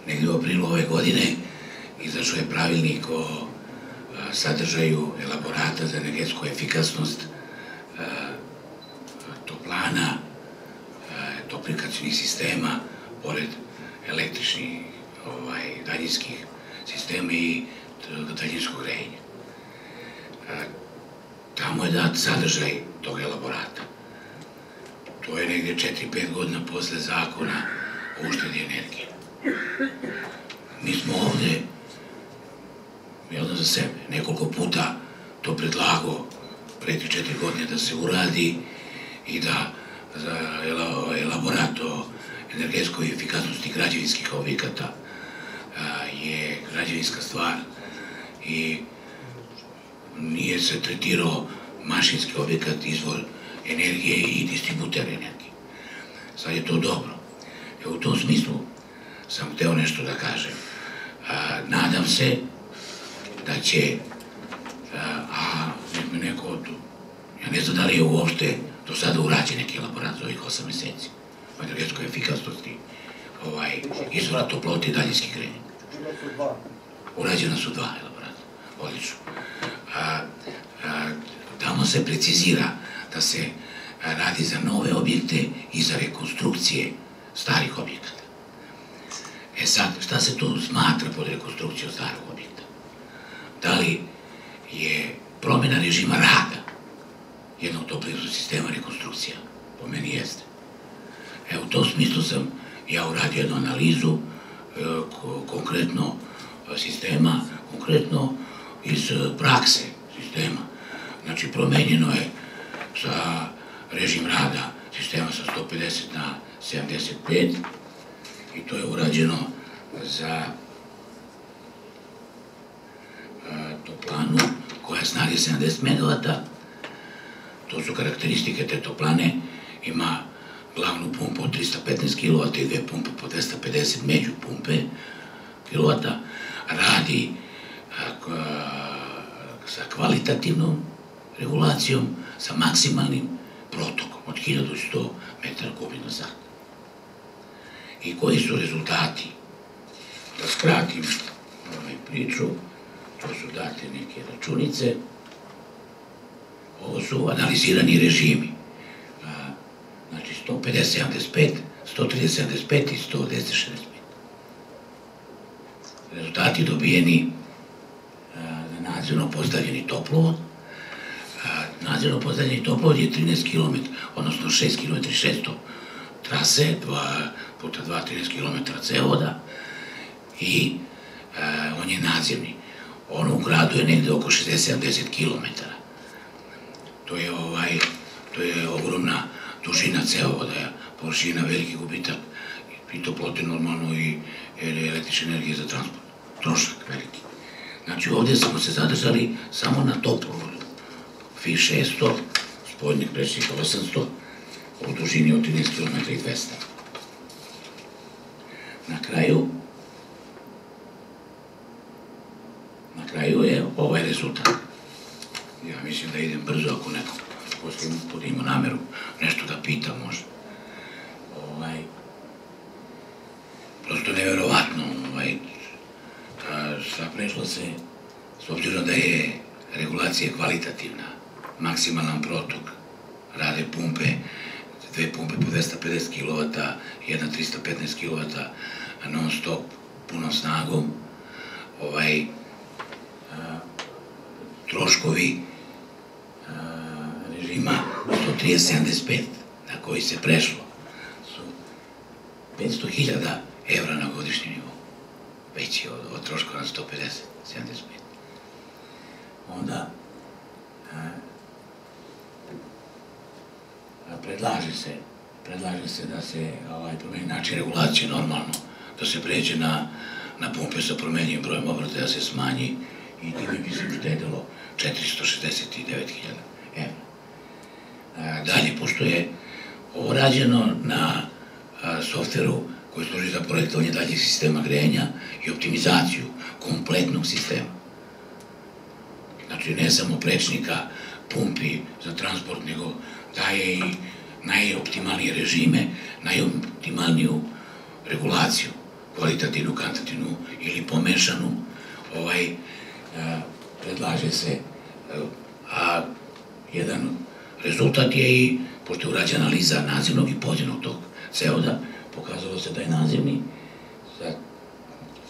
Negdje u aprilu ove godine izašao je pravilnik o sadržaju elaborata za energetsku efikasnost toplana, toplifikacionih sistema, pored električnih, daljinskih sistema i daljinskog grejanja. Tamo je dat sadržaj tog elaborata. To je negdje 4-5 godina posle zakona o uštedi energije. Mi smo ovde, jedno za sebe, nekoliko puta to predlagao pre 4 godine da se uradi i da elaborat o energetskoj efikasnosti građevinskih objekata je građevinska stvar i nije se tretirao mašinski objekat, izvor energije i distributer energije. Sad je to dobro. U tom smislu sam hteo nešto da kažem. Nadam se da će, nek me neko tu, ja ne znam da li je uopšte do sada urađen neki elaborat za ovih 8 meseci o energetskoj efikasnosti izvora toplote i daljinskih grejanja. Urađena su 2 elaborata, odlično. Tamo se precizira da se radi za nove objekte i za rekonstrukcije starih objekata. E sad, šta se tu smatra pod rekonstrukcijom starog objekta? Da li je promjena režima rada jednog toplinskog sistema rekonstrukcija? Po meni jeste. U tom smislu sam ja uradio jednu analizu konkretno sistema, konkretno iz prakse sistema. Znači, promenjeno je sa režim rada sistema sa 150 na 75 i to je urađeno za toplanu koja snage 70 MW. To su karakteristike te toplane. Ima glavnu pumpu od 315 kW i 2 pumpe po 250 među pumpe kW. Radi sa kvalitativnom regulacijom, sa maksimalnim protokom od 1100 m3 na sat. I koji su rezultati? Da skratim priču, to su date neke računice. Ovo su analizirani režimi. Znači 150-75, 130-75 i 110-65. Rezultati dobijeni na nadzorno postavljeni toplovod. Nadzorno postavljeni toplovod je 13 km, odnosno 6 km 600 trase, 2 puta 2, 13 km cevoda i on je nadzemni. On u gradu je negde oko 60-70 km. To je ogromna dužina cevoda, površina, veliki gubitak i toplote normalno i električne energije za transport. Trošak veliki. Znači ovdje smo se zadržali samo na toplovodu. FI 600, spoljnik prečnika 800, u dužini od 13 km i 200. Na kraju je ovaj rezultat. Ja mislim da idem brzo ako neko posle ima nameru nešto da pita može. Prosto neverovatno. Prešlo se, s obzirom da je regulacija kvalitativna, maksimalan protok, rade pumpe, 2 pumpe po 250 kW, jedna 315 kW, non stop, punom snagom, troškovi režima 130-75 na koji se prešlo su 500.000 evra na godišnjem nivou, veći od troškova na 150-75. Onda predlaže se da se promeni način regulacije normalno, da se pređe na pumpe sa promenjivim brojem obrata, da se smanji i time bi se uštedilo 469.000 evra. Dalje, pošto je ovo rađeno na softveru koji služi za projektovanje daljih sistema grejanja i optimizaciju kompletnog sistema, znači ne samo prečnika, pumpi za transport, nego daje i najoptimalnije režime, najoptimalniju regulaciju, kvalitativnu, kvantitativnu ili pomešanu. Predlaže se, a jedan rezultat je i, pošto je urađena analiza nadzemnog i podzemnog tog cevoda, pokazalo se da je nadzemni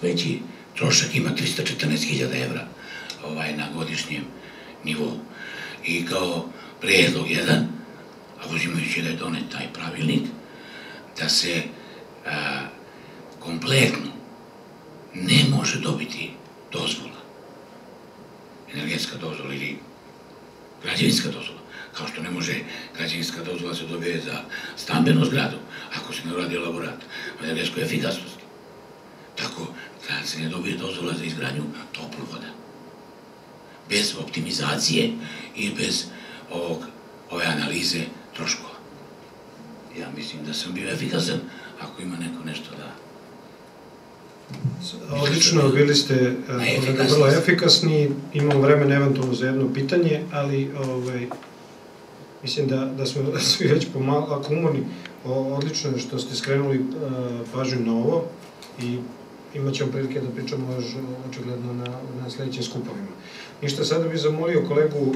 veći trošak, ima 314.000 evra na godišnjem nivou. I kao predlog jedan, a uzimajući da je donet taj pravilnik, da se kompletno ne može dobiti dozvola, energetska dozvola ili građevinska dozvola, kao što ne može građevinska dozvola se dobije za stambenu zgradu, ako se ne uradi elaborat o energetskoj efikasnosti. Tako da se ne dobije dozvola za izgradnju toplovoda. Bez optimizacije i bez ove analize troškova. Ja mislim da sam bio efikasan, ako ima neko nešto da... Odlično, bili ste vrlo efikasni, imamo vremena eventualno za jedno pitanje, ali mislim da smo svi već pomalo umorni. Odlično je što ste skrenuli pažnju na ovo i imat ćemo prilike da pričamo još očigledno na sledećim skupovima. Ništa, sada bih zamolio kolegu...